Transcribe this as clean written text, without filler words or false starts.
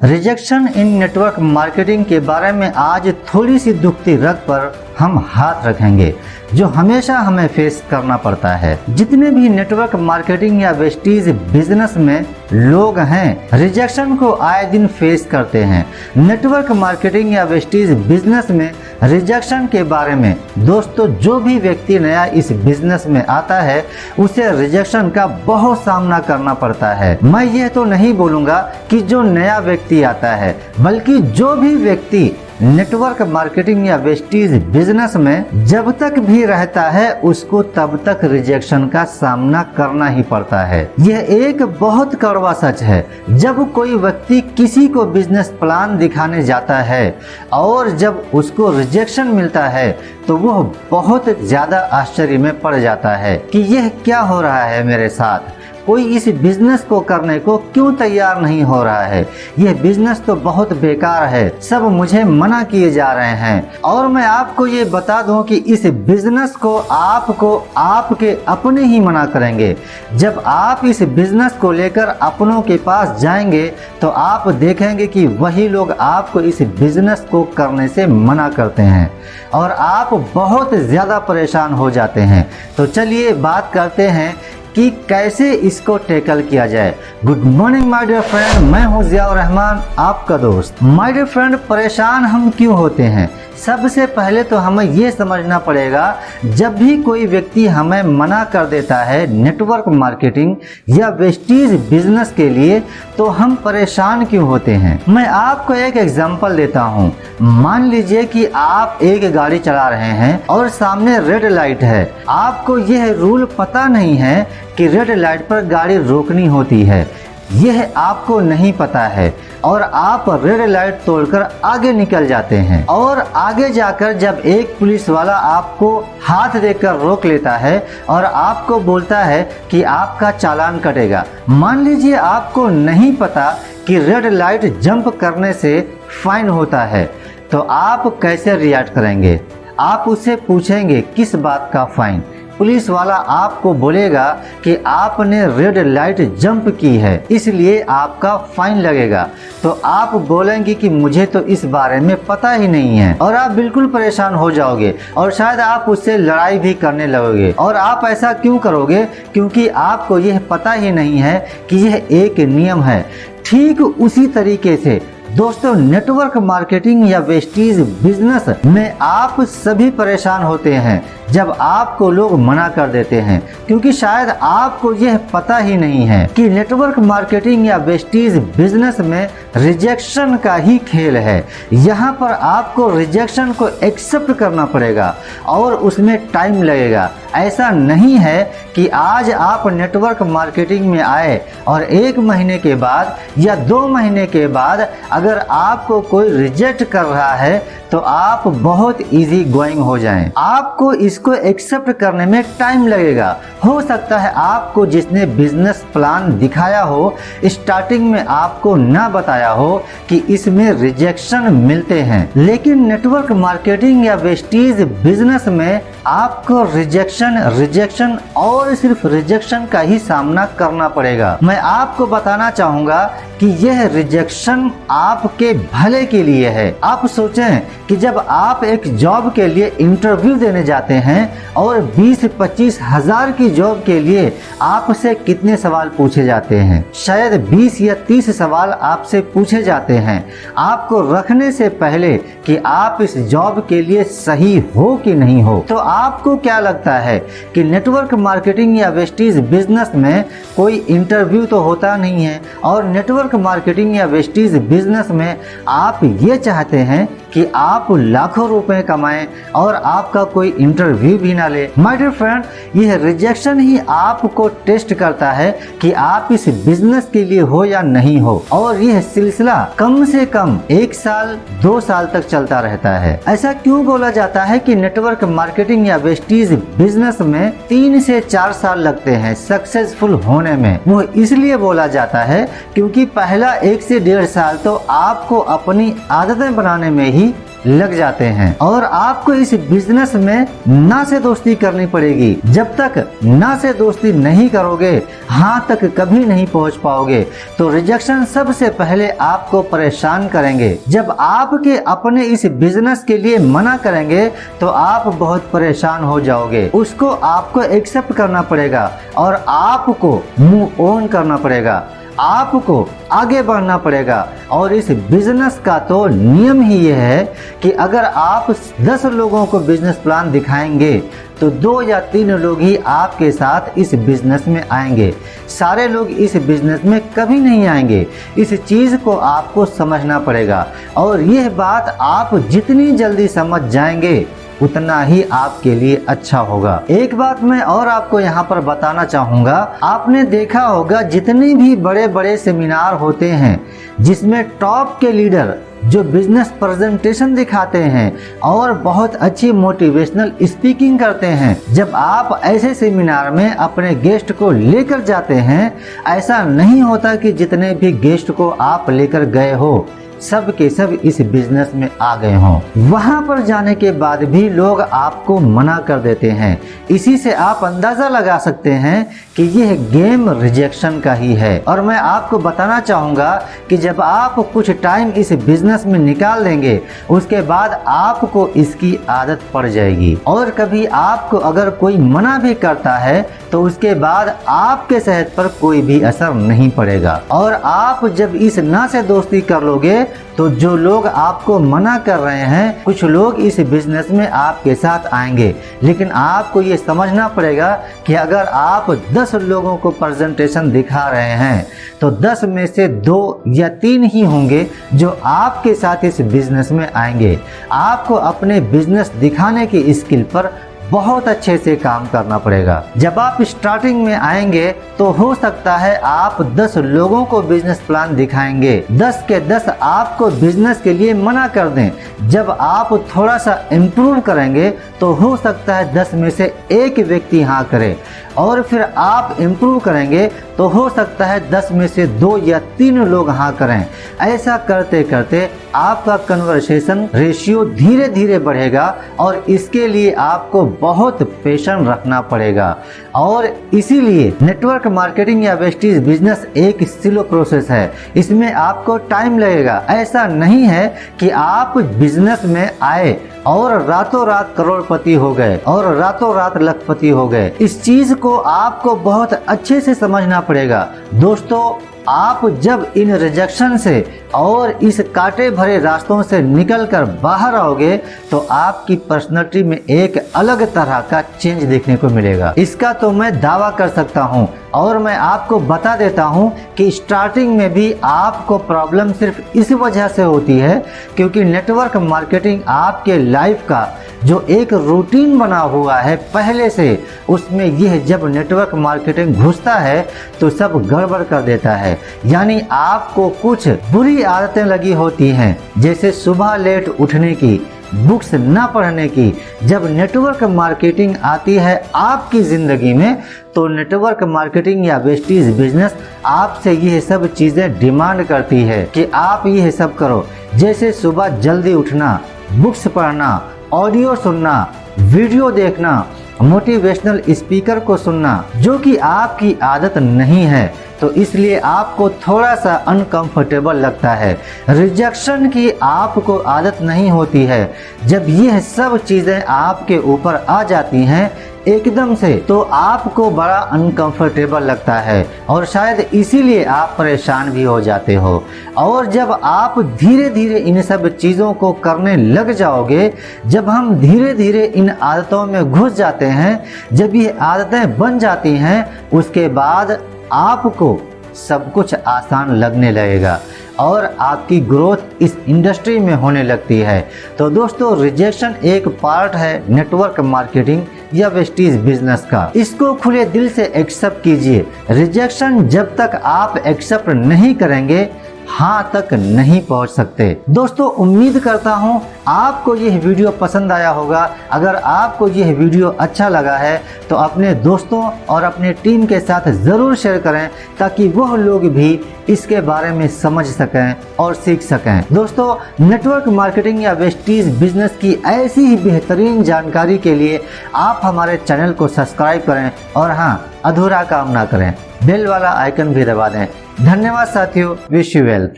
Rejection इन network marketing के बारे में आज थोड़ी सी दुखती रग पर हम हाथ रखेंगे, जो हमेशा हमें फेस करना पड़ता है। जितने भी नेटवर्क मार्केटिंग या वेस्टीज बिजनेस में लोग हैं, रिजेक्शन को आए दिन फेस करते हैं। नेटवर्क मार्केटिंग या वेस्टीज बिजनेस में रिजेक्शन के बारे में दोस्तों, जो भी व्यक्ति नया इस बिजनेस में आता है उसे रिजेक्शन का बहुत सामना करना पड़ता है। मैं यह तो नहीं बोलूँगा कि जो नया व्यक्ति आता है, बल्कि जो भी व्यक्ति नेटवर्क मार्केटिंग या वेस्टीज बिजनेस में जब तक भी रहता है उसको तब तक रिजेक्शन का सामना करना ही पड़ता है। यह एक बहुत कड़वा सच है। जब कोई व्यक्ति किसी को बिजनेस प्लान दिखाने जाता है और जब उसको रिजेक्शन मिलता है तो वह बहुत ज्यादा आश्चर्य में पड़ जाता है कि यह क्या हो रहा है मेरे साथ। कोई इस बिजनेस को करने को क्यों तैयार नहीं हो रहा है। यह बिजनेस तो बहुत बेकार है, सब मुझे मना किए जा रहे हैं। और मैं आपको ये बता दूं कि इस बिजनेस को आपको आपके अपने ही मना करेंगे। जब आप इस बिजनेस को लेकर अपनों के पास जाएंगे तो आप देखेंगे कि वही लोग आपको इस बिजनेस को करने से मना करते हैं और आप बहुत ज़्यादा परेशान हो जाते हैं। तो चलिए बात करते हैं कि कैसे इसको टैकल किया जाए। Good morning my dear friend, मैं हूं जियाउर रहमान, आपका दोस्त। माय डियर फ्रेंड, परेशान हम क्यों होते हैं? सबसे पहले तो हमें ये समझना पड़ेगा, जब भी कोई व्यक्ति हमें मना कर देता है नेटवर्क मार्केटिंग या वेस्टीज बिजनेस के लिए, तो हम परेशान क्यों होते हैं। मैं आपको एक एग्जांपल देता हूँ। मान लीजिए कि आप एक गाड़ी चला रहे हैं और सामने रेड लाइट है। आपको यह रूल पता नहीं है कि रेड लाइट पर गाड़ी रोकनी होती है, यह आपको नहीं पता है और आप रेड लाइट तोड़कर आगे निकल जाते हैं। और आगे जाकर जब एक पुलिस वाला आपको हाथ देकर रोक लेता है और आपको बोलता है कि आपका चालान कटेगा। मान लीजिए आपको नहीं पता कि रेड लाइट जंप करने से फाइन होता है, तो आप कैसे रिएक्ट करेंगे? आप उससे पूछेंगे किस बात का फाइन। पुलिस वाला आपको बोलेगा कि आपने रेड लाइट जंप की है, इसलिए आपका फाइन लगेगा। तो आप बोलेंगे कि मुझे तो इस बारे में पता ही नहीं है, और आप बिल्कुल परेशान हो जाओगे और शायद आप उससे लड़ाई भी करने लगोगे। और आप ऐसा क्यों करोगे? क्योंकि आपको यह पता ही नहीं है कि यह एक नियम है। ठीक उसी तरीके से दोस्तों, नेटवर्क मार्केटिंग या वेस्टीज बिजनेस में आप सभी परेशान होते हैं जब आपको लोग मना कर देते हैं, क्योंकि शायद आपको यह पता ही नहीं है कि नेटवर्क मार्केटिंग या वेस्टीज बिजनेस में रिजेक्शन का ही खेल है। यहाँ पर आपको रिजेक्शन को एक्सेप्ट करना पड़ेगा और उसमें टाइम लगेगा। ऐसा नहीं है कि आज आप नेटवर्क मार्केटिंग में आए और 1 महीने के बाद या 2 महीने के बाद अगर आपको कोई रिजेक्ट कर रहा है तो आप बहुत इजी गोइंग हो जाएं। आपको इसको एक्सेप्ट करने में टाइम लगेगा। हो सकता है आपको जिसने बिजनेस प्लान दिखाया हो, स्टार्टिंग में आपको ना बताया हो कि इसमें रिजेक्शन मिलते हैं, लेकिन नेटवर्क मार्केटिंग या वेस्टीज बिजनेस में आपको रिजेक्शन और सिर्फ रिजेक्शन का ही सामना करना पड़ेगा। मैं आपको बताना चाहूँगा कि यह रिजेक्शन आपके भले के लिए है। आप सोचें कि जब आप एक जॉब के लिए इंटरव्यू देने जाते हैं और 20-25 हज़ार की जॉब के लिए आपसे कितने सवाल पूछे जाते हैं? शायद 20 या 30 सवाल आपसे पूछे जाते हैं आपको रखने से पहले कि आप इस जॉब के लिए सही हो कि नहीं हो। तो आपको क्या लगता है कि नेटवर्क मार्केटिंग या वेस्टीज बिजनेस में कोई इंटरव्यू तो होता नहीं है, और नेटवर्क मार्केटिंग या वेस्टीज बिजनेस में आप ये चाहते हैं कि आप लाखों रुपए कमाएं और आपका कोई इंटरव्यू भी ना ले। माय डियर फ्रेंड, यह रिजेक्शन ही आपको टेस्ट करता है कि आप इस बिजनेस के लिए हो या नहीं हो, और यह सिलसिला कम से कम 1 साल 2 साल तक चलता रहता है। ऐसा क्यों बोला जाता है कि नेटवर्क मार्केटिंग या वेस्टीज बिजनेस में 3 से 4 साल लगते हैं सक्सेसफुल होने में? वो इसलिए बोला जाता है क्योंकि पहला 1 से 1.5 साल तो आपको अपनी आदतें बनाने में ही लग जाते हैं और आपको इस बिजनेस में ना से दोस्ती करनी पड़ेगी। जब तक ना से दोस्ती नहीं करोगे, हाँ तक कभी नहीं पहुंच पाओगे। तो रिजेक्शन सबसे पहले आपको परेशान करेंगे। जब आपके अपने इस बिजनेस के लिए मना करेंगे तो आप बहुत परेशान हो जाओगे। उसको आपको एक्सेप्ट करना पड़ेगा और आपको मूव ऑन करना पड़ेगा, आपको आगे बढ़ना पड़ेगा। और इस बिजनेस का तो नियम ही ये है कि अगर आप 10 लोगों को बिजनेस प्लान दिखाएंगे तो 2 या 3 लोग ही आपके साथ इस बिजनेस में आएंगे। सारे लोग इस बिजनेस में कभी नहीं आएंगे। इस चीज़ को आपको समझना पड़ेगा और यह बात आप जितनी जल्दी समझ जाएंगे उतना ही आपके लिए अच्छा होगा। एक बात मैं और आपको यहाँ पर बताना चाहूँगा, आपने देखा होगा जितने भी बड़े बड़े सेमिनार होते हैं जिसमें टॉप के लीडर जो बिजनेस प्रेजेंटेशन दिखाते हैं और बहुत अच्छी मोटिवेशनल स्पीकिंग करते हैं, जब आप ऐसे सेमिनार में अपने गेस्ट को लेकर जाते हैं, ऐसा नहीं होता कि जितने भी गेस्ट को आप लेकर गए हो सब के सब इस बिजनेस में आ गए हों। वहां पर जाने के बाद भी लोग आपको मना कर देते हैं। इसी से आप अंदाजा लगा सकते हैं कि यह गेम रिजेक्शन का ही है। और मैं आपको बताना चाहूँगा कि जब आप कुछ टाइम इस बिजनेस में निकाल देंगे उसके बाद आपको इसकी आदत पड़ जाएगी। और कभी आपको अगर कोई मना भी करता है तो उसके बाद आपके सेहत पर कोई भी असर नहीं पड़ेगा। और आप जब इस ना से दोस्ती कर लोगे तो जो लोग आपको मना कर रहे हैं, कुछ लोग इस बिजनेस में आपके साथ आएंगे। लेकिन आपको ये समझना पड़ेगा कि अगर आप 10 लोगों को प्रेजेंटेशन दिखा रहे हैं तो 10 में से 2 या 3 ही होंगे जो आपके साथ इस बिजनेस में आएंगे। आपको अपने बिजनेस दिखाने की स्किल पर बहुत अच्छे से काम करना पड़ेगा। जब आप स्टार्टिंग में आएंगे तो हो सकता है आप 10 लोगों को बिजनेस प्लान दिखाएंगे, 10 के 10 आपको बिजनेस के लिए मना कर दें। जब आप थोड़ा सा इम्प्रूव करेंगे तो हो सकता है 10 में से 1 व्यक्ति हाँ करे और फिर आप इम्प्रूव करेंगे तो हो सकता है 10 में से 2 या 3 लोग हाँ करें। ऐसा करते करते आपका कन्वर्सेशन रेशियो धीरे धीरे बढ़ेगा और इसके लिए आपको बहुत पेशेंस रखना पड़ेगा। और इसीलिए नेटवर्क मार्केटिंग या वेस्टीज बिजनेस एक स्लो प्रोसेस है। इसमें आपको टाइम लगेगा। ऐसा नहीं है कि आप बिजनेस में आए और रातों रात करोड़पति हो गए और रातों रात लखपति हो गए। इस चीज को आपको बहुत अच्छे से समझना पड़ेगा। दोस्तों, आप जब इन रिजेक्शन से और इस कांटे भरे रास्तों से निकलकर बाहर आओगे तो आपकी पर्सनालिटी में एक अलग तरह का चेंज देखने को मिलेगा। इसका तो मैं दावा कर सकता हूँ। और मैं आपको बता देता हूँ कि स्टार्टिंग में भी आपको प्रॉब्लम सिर्फ इस वजह से होती है क्योंकि नेटवर्क मार्केटिंग आपके लाइफ का जो एक रूटीन बना हुआ है पहले से, उसमें यह जब नेटवर्क मार्केटिंग घुसता है तो सब गड़बड़ कर देता है। यानी आपको कुछ बुरी आदतें लगी होती हैं, जैसे सुबह लेट उठने की, बुक्स ना पढ़ने की। जब नेटवर्क मार्केटिंग आती है आपकी ज़िंदगी में तो नेटवर्क मार्केटिंग या वेस्टीज बिजनेस आपसे यह सब चीज़ें डिमांड करती है कि आप यह सब करो, जैसे सुबह जल्दी उठना, बुक्स पढ़ना, ऑडियो सुनना, वीडियो देखना, मोटिवेशनल स्पीकर को सुनना, जो कि आपकी आदत नहीं है। तो इसलिए आपको थोड़ा सा अनकंफर्टेबल लगता है। रिजेक्शन की आपको आदत नहीं होती है। जब यह सब चीज़ें आपके ऊपर आ जाती हैं एकदम से तो आपको बड़ा अनकंफर्टेबल लगता है और शायद इसीलिए आप परेशान भी हो जाते हो। और जब आप धीरे धीरे इन सब चीज़ों को करने लग जाओगे, जब हम धीरे धीरे इन आदतों में घुस जाते हैं, जब ये आदतें बन जाती हैं, उसके बाद आपको सब कुछ आसान लगने लगेगा और आपकी ग्रोथ इस इंडस्ट्री में होने लगती है। तो दोस्तों, रिजेक्शन एक पार्ट है नेटवर्क मार्केटिंग या वेस्टीज बिजनेस का। इसको खुले दिल से एक्सेप्ट कीजिए। रिजेक्शन जब तक आप एक्सेप्ट नहीं करेंगे हाथ तक नहीं पहुंच सकते। दोस्तों, उम्मीद करता हूं आपको यह वीडियो पसंद आया होगा। अगर आपको यह वीडियो अच्छा लगा है तो अपने दोस्तों और अपने टीम के साथ ज़रूर शेयर करें, ताकि वह लोग भी इसके बारे में समझ सकें और सीख सकें। दोस्तों, नेटवर्क मार्केटिंग या वेस्टीज बिजनेस की ऐसी ही बेहतरीन जानकारी के लिए आप हमारे चैनल को सब्सक्राइब करें और हाँ, अधूरा काम ना करें, बेल वाला आइकन भी दबा दें। धन्यवाद साथियों, विश यू वेल।